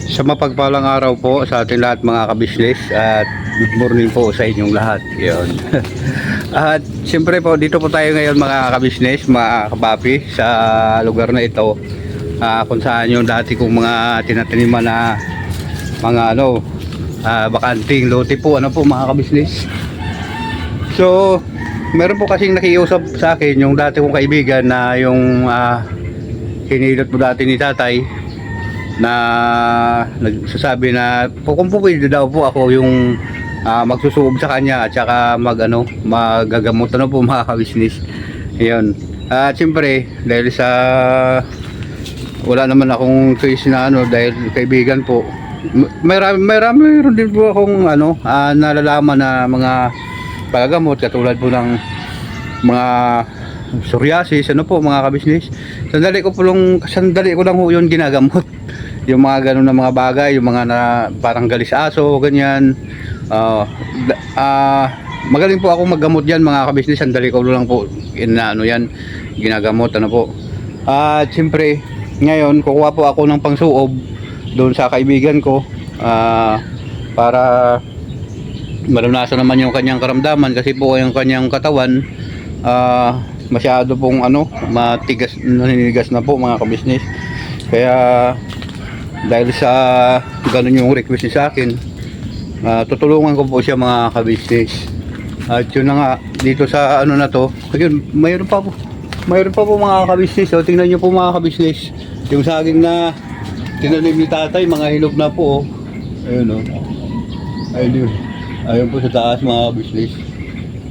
Sa mapagpalang araw po sa ating lahat mga kabisnes at good morning po sa inyong lahat. Yun. At siyempre po dito po tayo ngayon mga kabisnes, mga kabapi sa lugar na ito, kung saan yung dati kong mga tinataniman na mga bakanting lote po mga kabisnes. So meron po kasing nakiusap sa akin yung dati kong kaibigan na yung hinilot po dati ni tatay, na nagsasabi na kung pwede daw po ako yung magsusuob sa kanya at saka magagamot po mga kabisnes. Ayun. At siyempre dahil sa wala naman akong choice na dahil kaibigan po, mayroon din po akong nalalaman na mga palagamot katulad po ng mga psoriasis mga kabisnes. Sandali ko lang ho yun ginagamot. Yung mga ganun na mga bagay, yung mga parang galis aso, ganyan. Magaling po ako maggamot yan mga kabisnes. Sandali ko lang po yan ginagamot po. At siyempre ngayon kukuha po ako ng pangsuob doon sa kaibigan ko, para malunasan naman yung kanyang karamdaman, kasi po yung kanyang katawan masyado pong matigas, naninigas na po mga kabisnes. Kaya dahil sa ganun yung request niya sa akin, tutulungan ko po siya mga kabisnes. At yun na nga, dito sa na to, ayun, mayroon pa po mga kabisnes. So tingnan nyo po mga kabisnes, yung saging na tinanim ni tatay, mga hinog na po. Ayun ayun po sa taas mga kabisnes,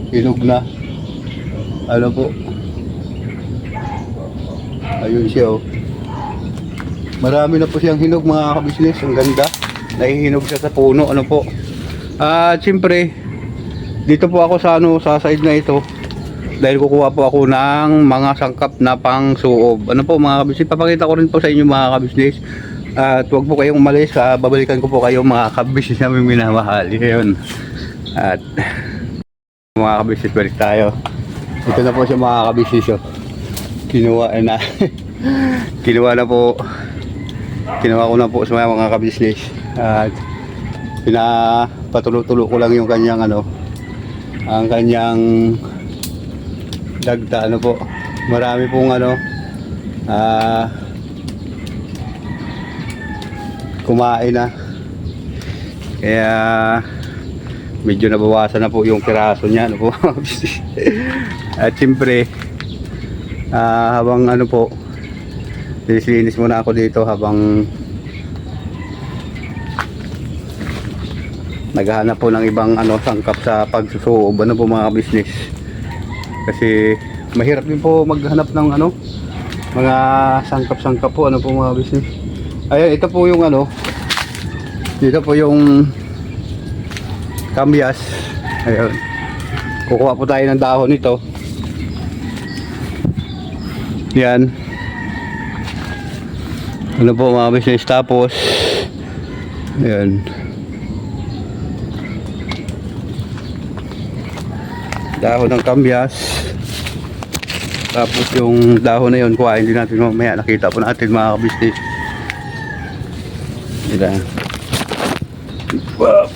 hinog na. Po, ayun siya marami na po siyang hinog mga kabisnes. Ang ganda, nahihinog siya sa puno po. At siyempre dito po ako sa side na ito, dahil kukuha po ako ng mga sangkap na pang suob po mga kabisnes. Papakita ko rin po sa inyo mga kabisnes. At huwag po kayong umalis, babalikan ko po kayo mga kabisnes na minamahal. Yun. At mga kabisnes, balik tayo. Ito na po siya mga kabisnes. Kinuha ko na po sa mga kabisnes. At pinapatulo-tulo ko lang yung kanyang ang kanyang dagta po. Marami pong kumain na, kaya medyo nabawasan na po yung piraso niya po. At siyempre habang linis muna ako dito habang naghahanap po ng ibang sangkap sa pagsusuob po mga business. Kasi mahirap din po maghanap ng mga sangkap-sangkap po po mga business. Ayan, ito po yung dito po yung kamyas. Ayun, kukuha po tayo ng dahon nito. Yan po mga business. Tapos ayan, dahon ng kamyas. Tapos yung dahon na yun kuhain din natin mamaya, nakita po natin mga business. Yan. Wow.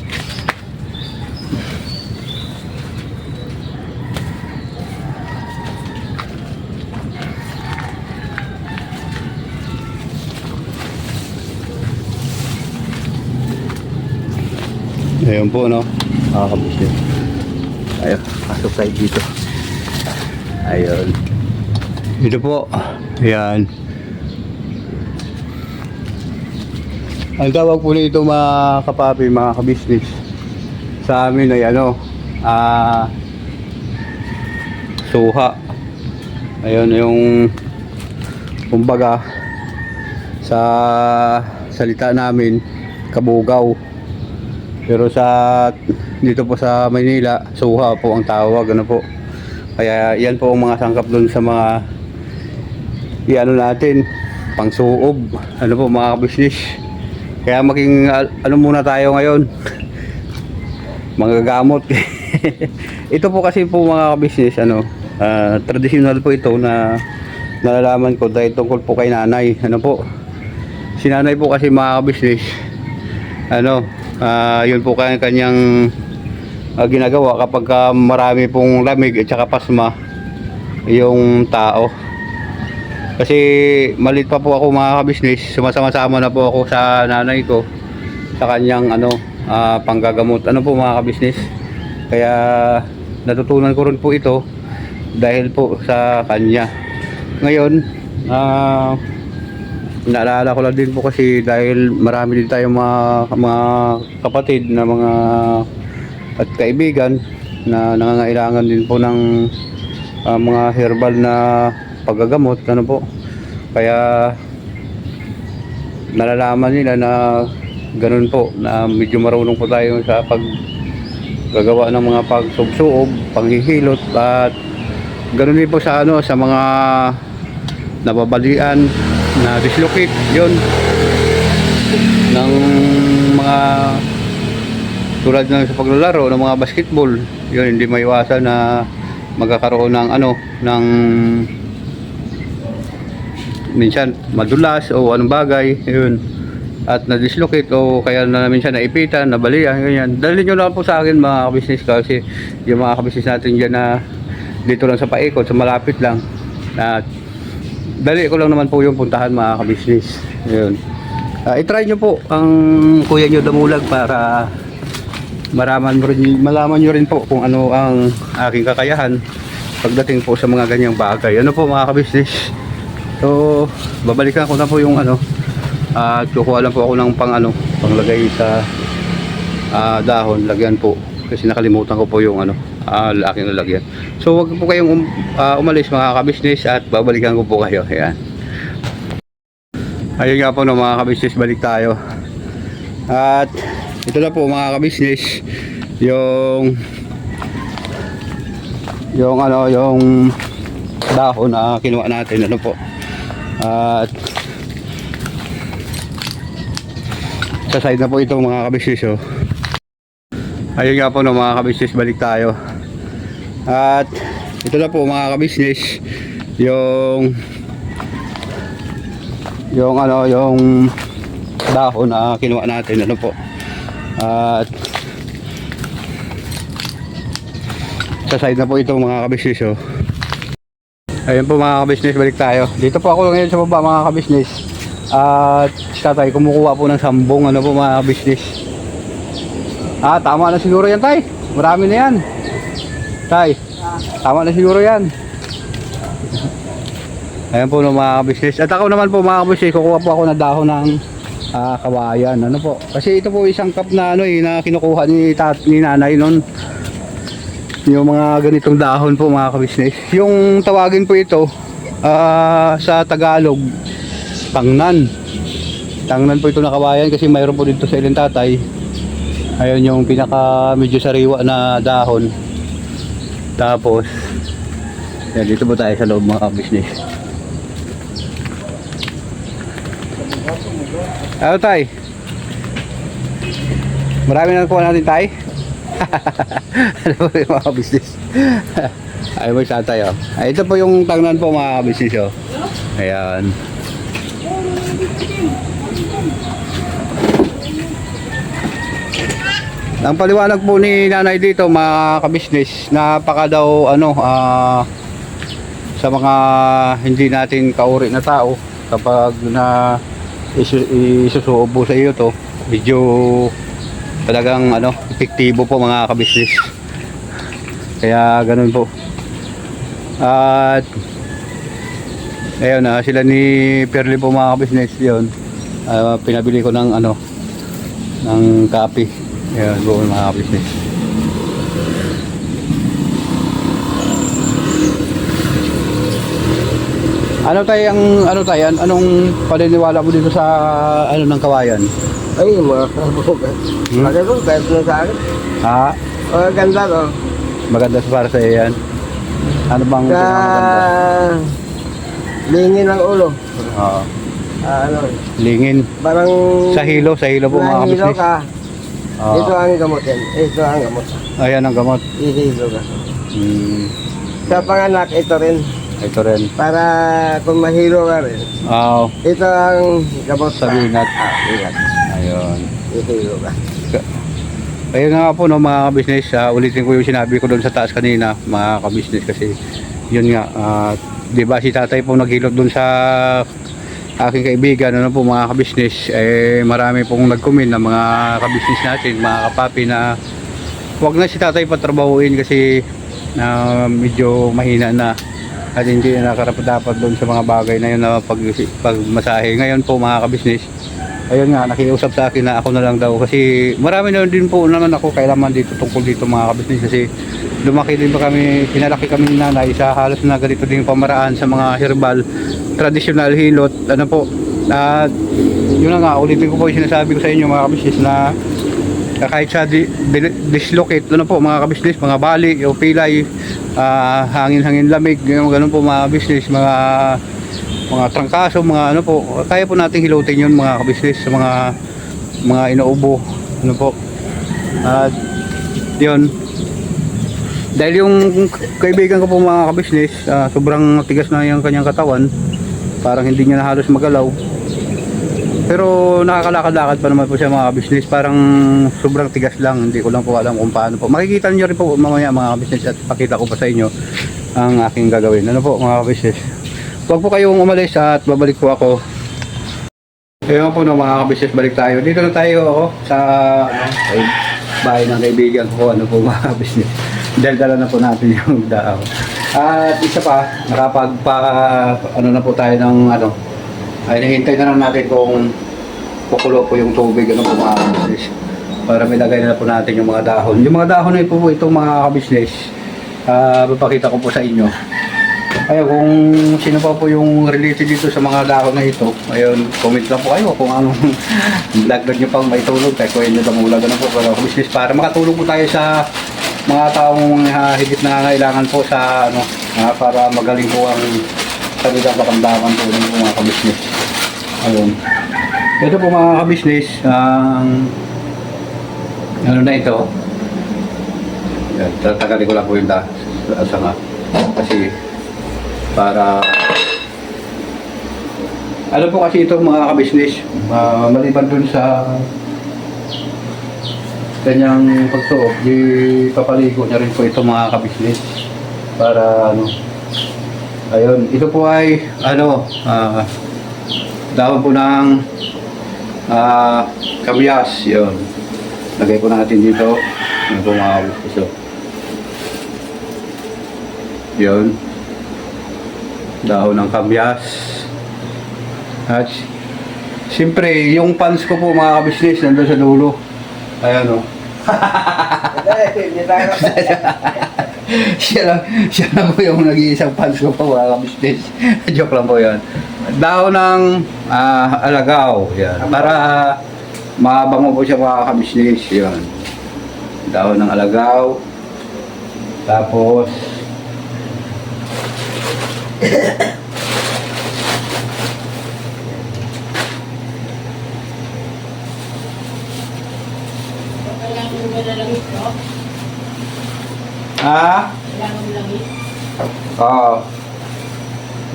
Ayun po makakabusip. Ayun, pasok tayo dito. Ayun, dito po. Ayan, ang tawag po nito mga kapapi, mga kabisnes, sa amin ay suha. Ayun yung kumbaga sa salita namin kabugaw, pero dito po sa Maynila suha po ang tawag po. Kaya yan po ang mga sangkap doon sa mga natin pang suob po mga kabisnes. Kaya maging muna tayo ngayon, manggagamot. Ito po kasi po mga kabisnes, traditional po ito na nalalaman ko dahil tungkol po kay nanay. Si nanay po kasi mga kabisnes, ano, yun po kanyang ginagawa kapag marami pong lamig at saka pasma yung tao. Kasi malit pa po ako mga kabisnes, sumasama-sama na po ako sa nanay ko sa kanyang ano, panggagamot. Ano po mga kabisnes, kaya natutunan ko rin po ito dahil po sa kanya. Ngayon, naalala ko lang din po kasi dahil marami din tayong mga kapatid na mga at kaibigan na nangangailangan din po ng mga herbal na paggagamot, ano po. Kaya nalalaman nila na ganun po, na medyo marunong po tayo sa paggagawa ng mga pagsubsuob, panghihilot, at ganun din po sa ano, sa mga nababalian na dislocate yun ng mga tulad ng sa paglalaro ng mga basketball. Yun, hindi maiwasan na magkakaroon ng ano, ng minsan madulas o anong bagay, yun, at na-dislocate o kaya na minsan naipitan, nabalian, ganyan. Dalhin nyo lang po sa akin mga kabisnes, kasi yung mga kabisnes natin dyan na dito lang sa paikot, sa malapit lang, at dali ko lang naman po yung puntahan mga kabisnes. Yun, i-try nyo po ang kuya nyo Damulag para malaman nyo rin po kung ano ang aking kakayahan pagdating po sa mga ganyang bagay. Ano po mga kabisnes, so babalikan ko na po yung ano, at kukuha lang po ako ng panglagay sa dahon, lagyan po, kasi nakalimutan ko po yung ano, aking lalagyan. So wag po kayong umalis mga kabisnes, at babalikan ko po kayo. Ayan, ayun nga po no, mga kabisnes, balik tayo. At ito na po mga kabisnes, yung ano, yung dahon na kinuha natin, ano po. At sa side na po ito mga kabisnes, oh. Ayun nga po no, mga kabisnes, balik tayo. At ito na po mga kabisnes, yung ano, yung dahon na kinuha natin, ano po. At sa side na po ito mga kabisnes, oh. Ayun po mga kabisnes, balik tayo. Dito po ako ngayon sa baba mga kabisnes, at si tatay kumukuha po ng sambong, ano po mga kabisnes. Tama na siguro yan tay, marami na yan tay, tama na siguro yan. Ayan po no, mga kabisnes. At ako naman po mga kabisnes, kukuha po ako ng dahon ng kawayan, ano po, kasi ito po isang cup na ano na kinukuha ni nanay noon, yung mga ganitong dahon po mga kabisnes. Yung tawagin po ito sa Tagalog, tangnan po ito na kawayan, kasi mayroon po dito sa ilang tatay. Ayun yung pinaka medyo sariwa na dahon. Tapos yan, dito po tayo sa loob mga kabisnes. Ano tay? Marami na nakuha natin tay? Ano po yung mga business? Ay mo sa tayo. Ito po yung tangnan po mga business, oh. Ayan. Ang paliwanag po ni nanay dito mga kabisnes, napaka daw ano, sa mga hindi natin kauri na tao, kapag na isusubo sa iyo to, medyo talagang ano, epektibo po mga kabisnes. Kaya ganun po. At ayun, sila ni Perli po mga kabisnes, yun, pinabili ko ng ano, ng kape. Ayun po mga kabisnes. Anong paniniwala mo dito sa ano ng kawayan? Ay, mga kabog. Maganda ko, kahit na sa akin. Ha? Maganda ko. Maganda para sa iyo yan. Ano bang Sa pinakamaganda? lingin ng ulo. Oo. Ano, Lingin. parang Sa hilo po mga nahilo kabisnes. ka. Oo. Ito ang gamot yan. Ito ang gamot. Ayan ang gamot. Ihilo ka. Hmm. Sa panganak, ito rin. Ito rin. Para kung mahilo ka rin. Oo. Ito ang gamot Sa binat. Binat. Ayun. Ihilo ka. Ayun nga po no mga ka-business, ulitin ko yung sinabi ko doon sa taas kanina mga ka-business kasi yun nga, di ba si tatay po naghilot doon sa aking kaibigan, ano po mga ka-business, marami pong nag-comment na mga ka-business natin, mga kapapi na wag na si tatay patrabahuin kasi medyo mahina na at hindi na nakarapat-dapat doon sa mga bagay na yun na pagmasahe. Ngayon po mga ka-business, ayun nga, nakiusap sa akin na ako na lang daw kasi marami na din po naman ako kailaman dito tungkol dito mga ka-business kasi lumaki din pa kami, pinalaki kami ni nanay sa halos na ganito din yung pamaraan sa mga herbal, traditional hilot, ano po. At yun na nga, ulitin ko po yung sinasabi ko sa inyo mga ka-business na kahit sa dislocate, ano po mga ka-business, mga bali, o pilay, hangin-hangin lamig, ganun po mga business, mga trangkaso, mga ano po, kaya po nating hilutin yun mga ka-business sa mga inuubo, ano po. At yun, dahil yung kaibigan ko po mga ka-business, sobrang tigas na yung kanyang katawan, parang hindi niya na halos magalaw, pero nakakalakad-lakad pa naman po siya mga business, parang sobrang tigas lang, hindi ko lang po alam kung paano po. Makikita niyo rin po mamaya mga business at pakita ko pa sa inyo ang aking gagawin. Ano po mga business, huwag po kayong umalis at babalik po ako. Ayun po no mga business, balik tayo. Dito na tayo ako sa bahay ng kaibigan ko, ano po mga business. Dahil dala na po natin yung daaw. At isa pa, ano na po tayo ng ay nahintay na lang natin kung kukulo po yung tubig, ano po mga ka-business, para may lagay na po natin yung mga dahon. Yung mga dahon na po itong mga ka-business, papakita ko po sa inyo. Ayun, kung sino pa po yung related dito sa mga dahon na ito, ayun, comment lang po kayo kung anong lagdag nyo pang may tulog, kaya kung yun yung ulag, ano po para business, para makatulong po tayo sa mga taong higit na kailangan po sa para magaling po ang sabigang katamdaman po ng mga ka-business. Ayun. Ito po mga ka-business, ano na ito. Yan, tatagalin ko lang po yung sanga. Kasi, para, ano po kasi ito mga ka-business, maliban dun sa kanyang pagsuot, di papaligo niya rin po ito mga ka-business. Para, ayun, ito po ay dahon po ng kamyas. Yun, lagay po natin dito. Ano po mga gusto, yun, dahon ng kamyas. At siyempre yung pants ko po mga ka-business nandun sa dulo. Ayan o. siya lang po yung nag-iisang fans ko po mga ka-business. Joke lang po yan. Dahon ng alagaw. Yan. Para mabango po siya mga ka-business. Yan. Dahon ng alagaw. Tapos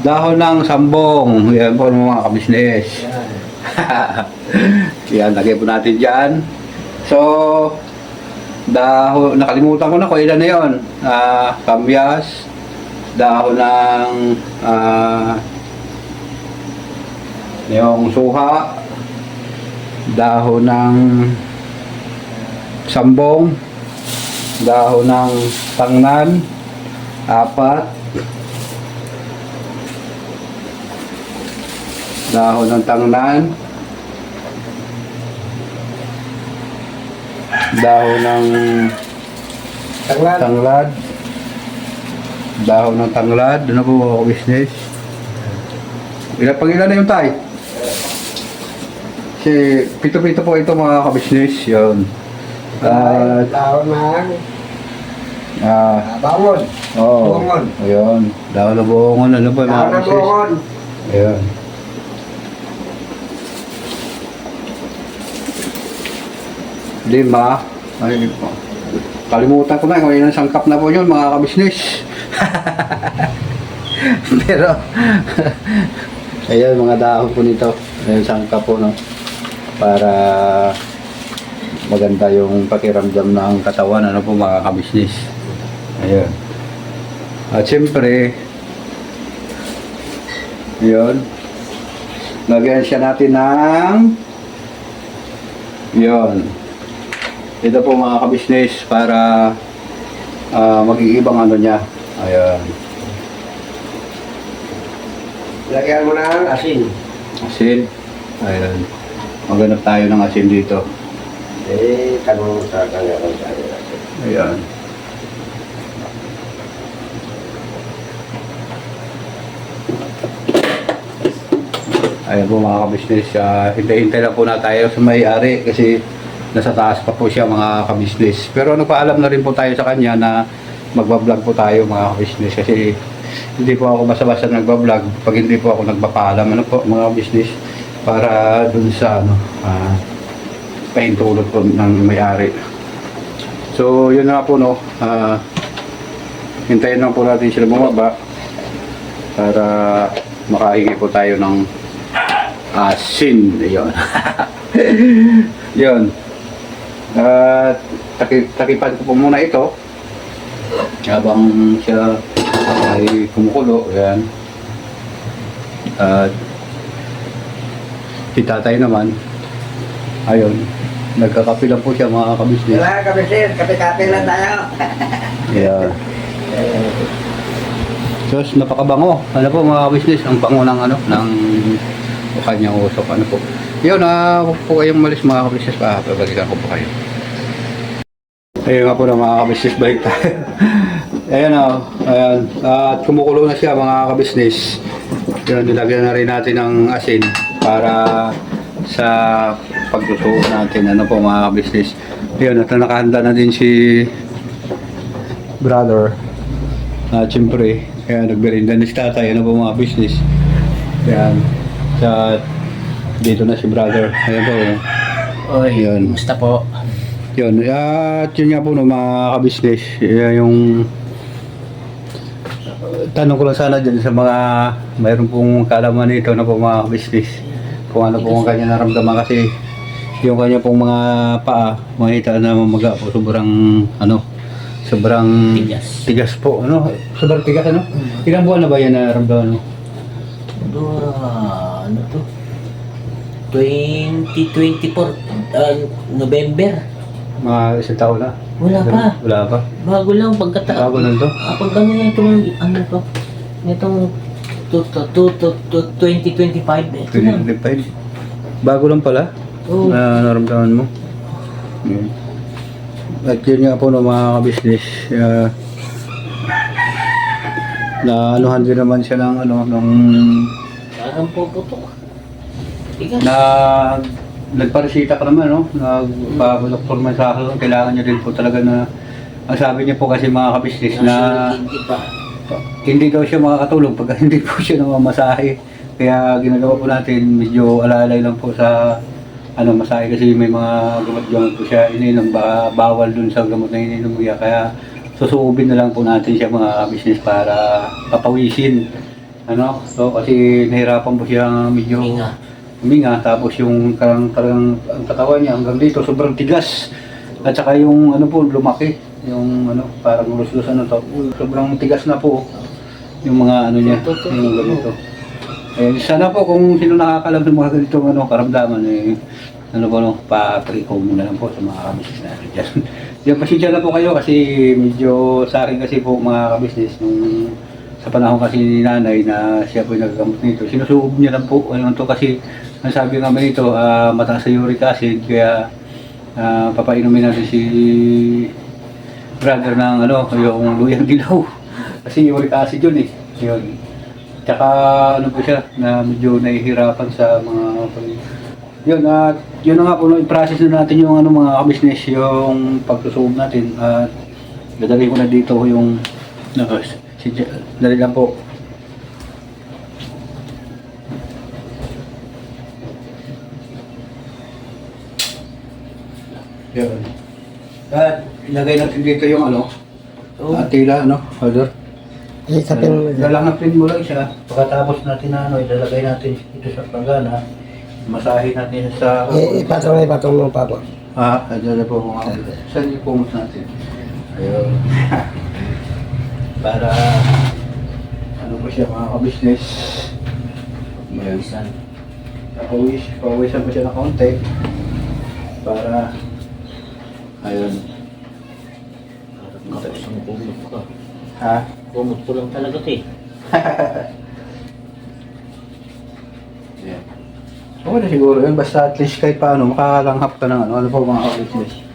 dahon ng sambong. Yan po mga ka-business. Yan, lagay po natin dyan. So, dahon, nakalimutan ko na kung ilan na yun. Kamyas, dahon ng yung suha, dahon ng sambong, dahon ng tangnan, 4, dahon ng tangnan, dahon ng tanglad, dahon ng tanglad. Ano po mga business? Ilan na yung tay? Kasi pito-pito po ito mga ka-business. Yun. Dahon ng bangon. Oo. Buongon. Ayun. Dahon ng buongon. Ano po mga Dahon ng ka-business? buongon. Ayun. Lima. Ay, kalimutan ko na kung ilang sangkap na po yun mga ka-business. Pero, ayun, mga dahon po nito. Ayun, sangka po, no? Para maganda yung pakiramdam ng katawan, ano po mga kabisnes. Ayun. At syempre, yun, lagyan siya natin ng yun. Ito po mga kabisnes para mag-iibang ano niya. Ayan. Lagyan mo ng asin. Asin. Ayan. Maghanap tayo ng asin dito. Tanong sa kanya kung saan yung asin. Ayan. Ayan po mga kabisnes, hintay-hintay lang po na tayo sa may-ari kasi nasa taas pa po siya mga kabisnes. Pero nagpaalam na rin po tayo sa kanya na magbablog po tayo mga kabisnes kasi hindi po ako basta-basta nagbablog pag hindi po ako nagpapaalam ano po mga kabisnes para dun sa pahintulot po ng may-ari. So yun na po no, hintayin lang po natin sila bumaba para makahingi po tayo ng asin. Ayun. Yun. At takipan ko po muna ito habang siya ay kumukulo. Ayan. At si tatay naman, ayun, nagkakape lang po siya mga kabisnes. Wala kami sir, kape-kape lang tayo. Yeah. So, napakabango. Ano po mga kabisnes, ang bango ng ano, ng kanyang usok. Ano po. Yun, huwag po kayong malis mga kabisnes. Babalikan ko po kayo. Ayun nga po na mga kabisnes, balik tayo. Ayan o. Ayan. At kumukulo na siya mga kabisnes. Yun, nilagyan na rin natin ng asin para sa pagluto natin. Ano po mga kabisnes. Ayun, at nakahanda na din si brother. At syempre, kaya nagberinda na si tatay. Ano po mga business. Ayan. At dito na si brother. Ayan po. Oy, Yun. kumusta po? Yun. At yun nga po no, mga kabisnes. Yung tanong ko lang sana dyan sa mga mayroon pong kalaman nito na po mga kabisnes. Kung ano po ang kanya naramdaman kasi yung kanya pong mga paa makita na mamaga po sobrang tigas po, ano? Sobrang tigas, ano? Ilang buwan na ba yan naramdaman mo? Ano to? 2024, November. Mga isang taon na? Wala pa. Wala pa? Bago lang Bago lang to? Kapag ano na itong, ano to? Itong 2025. Ito na. 2025? Bago lang pala? Oo. Na naramdaman mo? Yun. At yun nga po no, mga kabisnes. Na anuhan din naman siya ng ano, nung Parang puputok. Tigas. Nagparesita ka naman, no? Nagpa-doktor man sa akin, kailangan niya din po talaga na, ang sabi niya po kasi mga kabisnes na Hindi pa. hindi daw siya makakatulog pag hindi po siya namamasahe. Kaya ginagawa po natin, medyo alalay lang po sa masahe kasi may mga gamot-gamot po siya ininom, bawal dun sa gamot na ininom niya. Kaya susuubin na lang po natin siya mga kabisnes para papawisin. So kasi nahirapan po siya medyo huminga, tapos yung ang katawan niya hanggang dito sobrang tigas. At saka yung po lumaki, yung parang luslus to. Sobrang tigas na po yung mga niya, yung ganito. Sana po kung sino nakakalam ng mga ganitong karamdaman pa-pre-com na lang po sa mga kabisnes natin dyan. Diyan pasensya na po kayo kasi medyo sa akin kasi po mga kabisnes nung sa panahon kasi ni nanay na siya po yung nagagamot nito. Sinusuob niya lang po to kasi ang sabi nga nito mataas sa uric acid kaya papainumin natin si brother ng yung luyang dilaw kasi uric acid yun eh. Yun. Tsaka po siya na medyo nahihirapan sa mga yun at yun na nga po i-process na natin yung mga kabisnes yung pagsusuob natin at dadali ko na dito yung dali lang po. Yun. At ilagay natin dito yung tila, father. Isapin mo dyan. Lalangapin mo lang siya. Pagkatapos natin na ano, ilalagay natin ito sa planggana. Masahin natin sa... Ipatong mo pa po. Adyan na po mga saan yung pumos natin? Ayun. Para ano po siya mga ka-business. Ayan. Pawisan po siya ng konti. Para ayun. Kapos ang kumot ko. Ha? Kumot ko lang talaga ito eh. Ayan. Okay na siguro yun. Basta at least kahit paano makakalanghap ka ng ano po mga ka-business.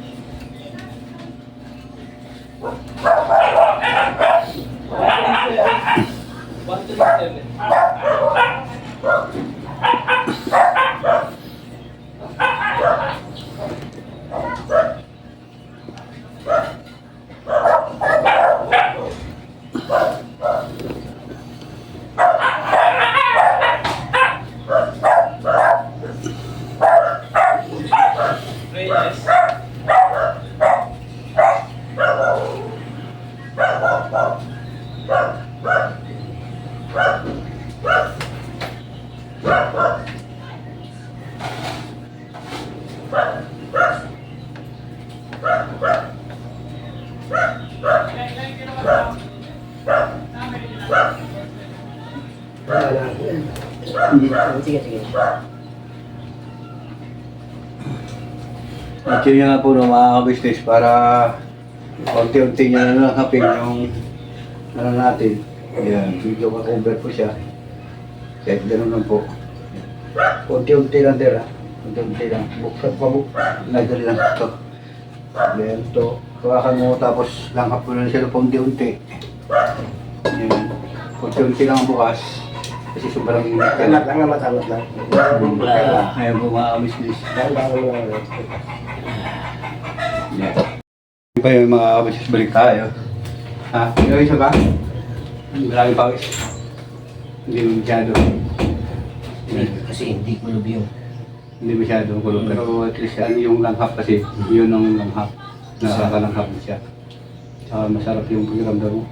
Sige. At yun nga po ng mga ka-business para unti-unti niya na nakapin yung ano natin. Ayan, medyo ka-cover po siya. Kahit ganun lang po. Unti-unti lang din unti-unti lang. Buksan pa lagyan lang ito. Ayan ito. Kawakan mo tapos langkap mo na siya ng unti-unti. Ayan. Unti-unti lang ang bukas. Kasi sobrang init ka na. Amat lang. Ayan po mga ka-business. Yeah. Pa yung mga kabasis balik tayo. Ha? Yung isa ba? Maraming pawis. Hindi mo masyado. Kasi hindi kulob yung. Hindi masyado kulog. Pero at least ano yung langhap kasi. Yun ang langhap. Nakakalanghap na siya. Masarap yung pakiramdam mo.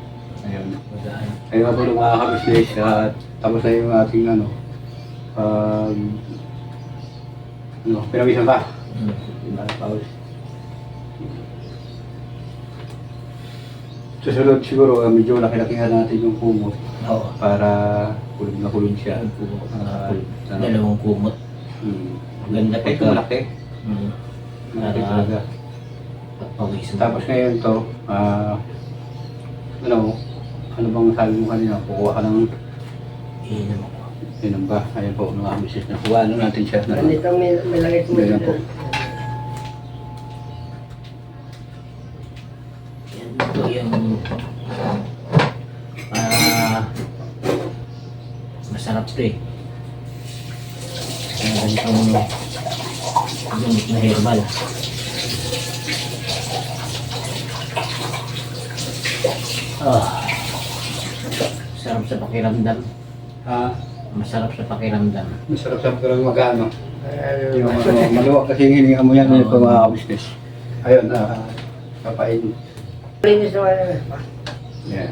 Ayun. Magaan. Ayun nga po ng mga kabisnes. At tapos na yung ating ano. Pinawisan ka. Maraming pawis. Susunod siguro, medyo laki-lakihan natin yung kumot Oo. para kulog na kulog siya. Dalawang kumot. Maganda Kahit pagka. malaki. Malaki talaga. Pagpawisan. Tapos ngayon to, ano bang sabi mo kanina? Kukuha ka ng Iinom ako. inom ba? Ayan po, mga misis na kuha natin siya. Dito may lagay mo Ganyan po. Yan ito yung masarap to eh. Yung ganitong gamit na herbal. Sarap sa pakiramdam. Masarap sa pakiramdam. Masarap sa pagkalang magano. Yung maluwag kasi yung hininga mo yan po mga kabisnes. Ayun, kapain. Malinis naman. Yeah.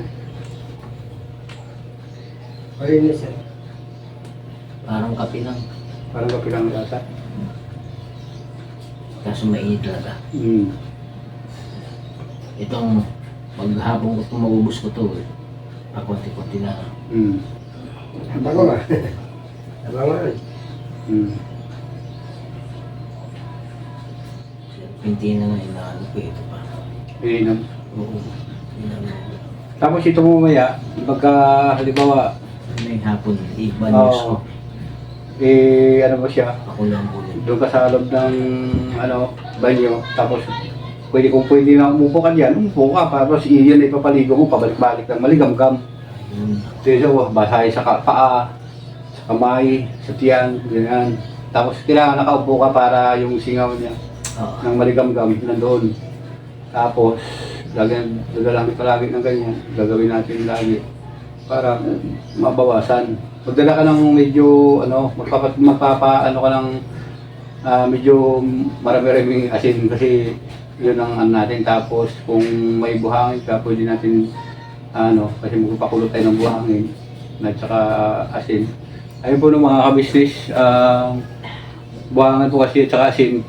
Malinis yan. Parang kape lang. Parang kapilang lasa. Kaso mainit talaga. Itong maghapon ko maubos ko to. Pakunti-kunti na. Abango nga. Abango nga. Pinti na nga inaano ko ito pa. Inom. Oo. Inaano. Tapos ito mamaya, pagka halimbawa, May hapon, iba news ko. ano ba siya, Ako lang ulit. doon ka sa loob ng banyo, tapos kung pwede na umupo ka diyan, umupo ka, tapos iyan ay papaligo mo, pabalik-balik ng maligam-gam. Ayun. So, basahin sa paa, sa kamay, sa tiyan, ganyan. Tapos kailangan nakaupo ka para yung singaw niya Oo. ng maligam-gam nandoon. Tapos, gagamit palagi ng ganyan, gagawin natin lagi para mabawasan. Magdala ka ng medyo, magpapa-ano ka ng medyo marami-raming asin kasi yun ang ano natin. Tapos kung may buhangin ka, pwede natin kasi magpapakulo tayo ng buhangin at saka asin. Ayun po ng mga kabisnes, buhangin po kasi at saka asin,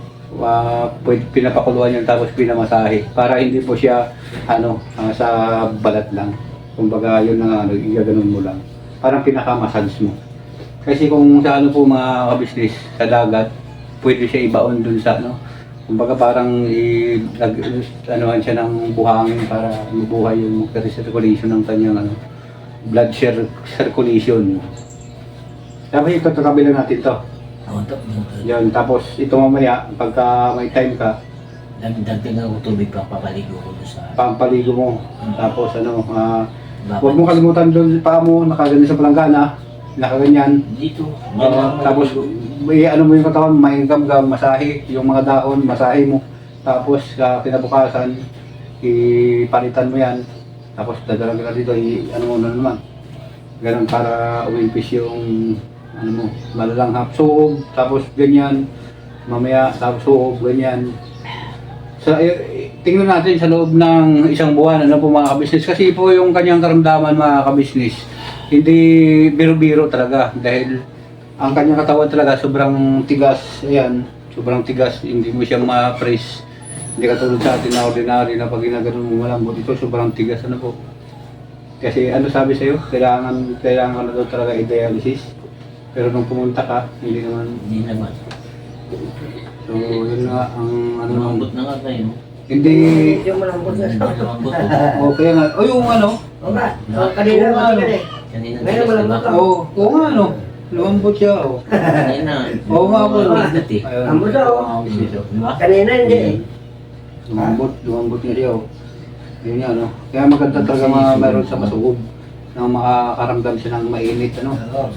pwede pinapakuluan yun tapos pinamasahe para hindi po siya sa balat lang. Kumbaga yun na igaganon mo lang. Parang pinaka-massage mo. Kasi kung sa po mga kabisnes, sa dagat, pwede siya ibaon dun sa kumbaga parang anuhan siya ng buhangin para mabuhay yung circulation ng kanyang blood circulation. Tapos ito, kabila natin to. Yan, tapos ito mamaya, pagka may time ka, Dagdagan ako tubig pang papaligo ko doon sa... pampaligo mo. Tapos huwag mo kalimutan doon pa mo, nakaganyan sa palanggana, nakaganyan. Dito. Tapos mo yung katawan, may gam-gam, masahe, yung mga daon, masahe mo. Tapos kinabukasan, ipalitan mo yan. Tapos dadalang ka dito, mo na naman. Ganun para umimpis yung malalanghap. Suog, tapos ganyan. Mamaya, tapos suog, ganyan. Tingnan natin sa loob ng isang buwan, po mga kabisnes. Kasi po yung kanyang karamdaman mga kabisnes, hindi biro-biro talaga. Dahil ang kanyang katawan talaga sobrang tigas. Ayan, sobrang tigas. Hindi mo siya ma-press. Hindi katulad sa atin na ordinary na pag ginaganon mo malambot. Ito sobrang tigas po. Kasi sabi sa'yo, kailangan na daw talaga i-dialysis. Pero nung pumunta ka, hindi naman. So, yun nga ang Malambot na nga tayo. Hindi. Yung malambot na sa Malambot. Okay nga. O yung Oo nga. Kanina malambot. Kanina Ngayon malambot ka. Oo nga lumambot siya Kanina. Oo nga po. Lumambot daw. Di ba? Kanina hindi. Lumambot niya siya Yun nga Kaya maganda talaga meron sa masugob na makakaramdam siya ng mainit Oo.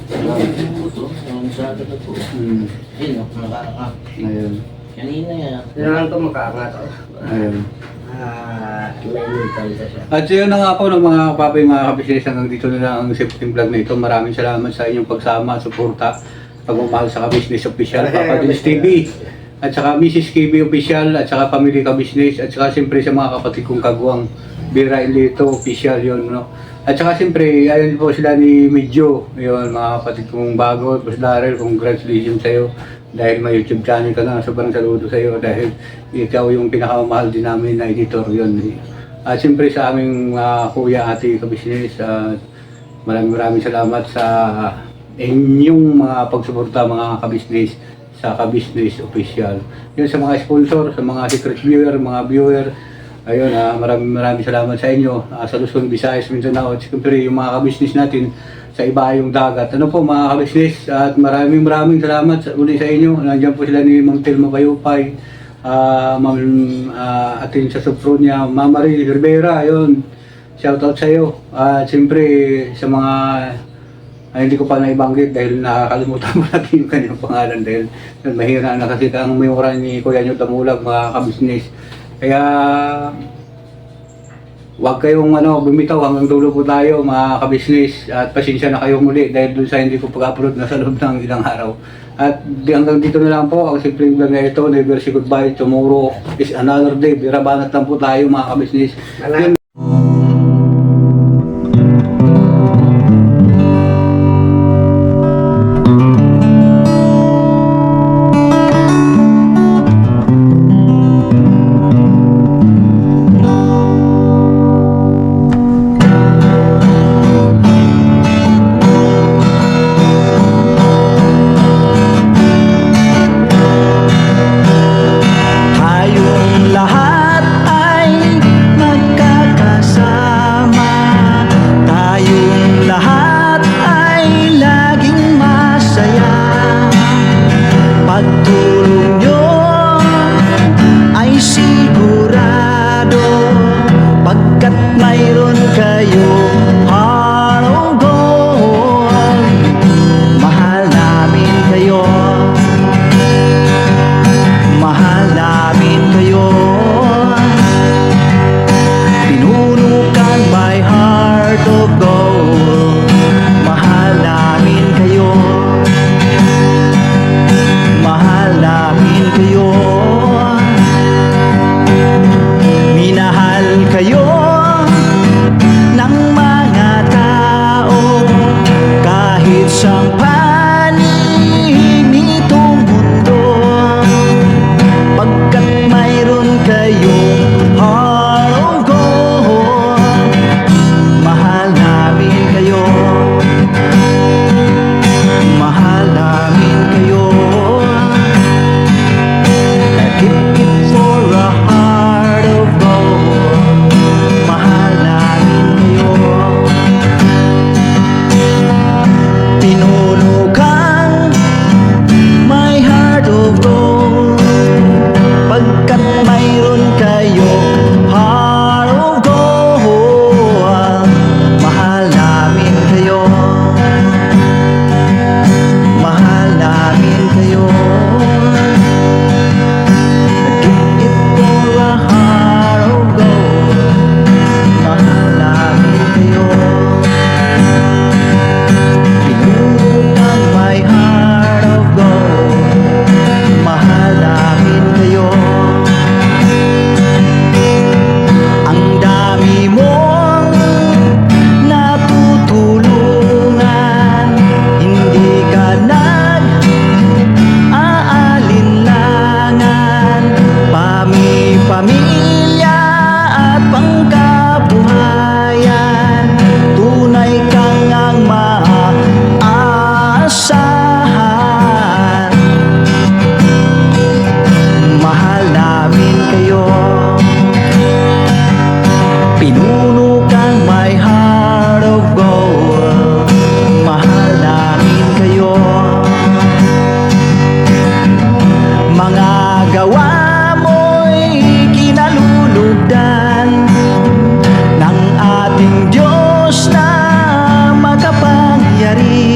Yung sa atin po. Ayun, nakaka. Ayun. Kanina yan. Kailangan ko makaangat ako. Ayun. May mental siya. At yun na nga po ng mga kapapay, mga kabisnes, hanggang dito na lang ang Septim Vlog na ito. Maraming salamat sa inyong pagsama, suporta, pagmamahal sa Kabisnes Official, Papa Dins TV, at saka Mrs. KB Official, at saka Family Kabisnes, at saka siyempre sa mga kapatid kong kagwang, Bira Ilito Official yun, At saka siyempre, ayun po sila ni Medyo, yun, mga kapatid kong bago, Boss Darrell, congratulations sa'yo. Dahil may YouTube channel ka na, sobrang saludo sa'yo dahil ikaw yung pinakamahal din namin na editor yun. At siyempre sa aming kuya, ate, kabisnes, maraming salamat sa inyong mga pagsuporta mga kabisnes sa Kabisnes Official. Yun sa mga sponsor, sa mga secret viewer, mga viewer, ayun, maraming salamat sa inyo sa Luzon, Visayas, Mindanao, at siyempre yung mga kabisnes natin sa iba yung dagat. Po mga kabisnes, at maraming salamat uli sa inyo. Nandiyan po sila ni Ma'am Telma Bayupay, Ma'am atin sa Sophronia, Ma'am Marie Rivera, ayun. Shoutout sa iyo. At siyempre sa mga hindi ko pa naibanggit dahil nakakalimutan ko natin yung kanyang pangalan dahil mahina na kasi ang mayura ni Kuya Nyo Tamulag, mga kabisnes. Kaya huwag kayong bumitaw, hanggang dulo po tayo mga kabisnes, at pasensya na kayo muli dahil dun sa hindi ko pag-upload na sa loob ng ilang araw. At hanggang dito na lang po ang simpleng vlog na ito. Never say goodbye, tomorrow is another day. Birabanat lang po tayo mga kabisnes. Yun. gawa mo'y kinalulugdan ng ating Diyos na makapangyarihan.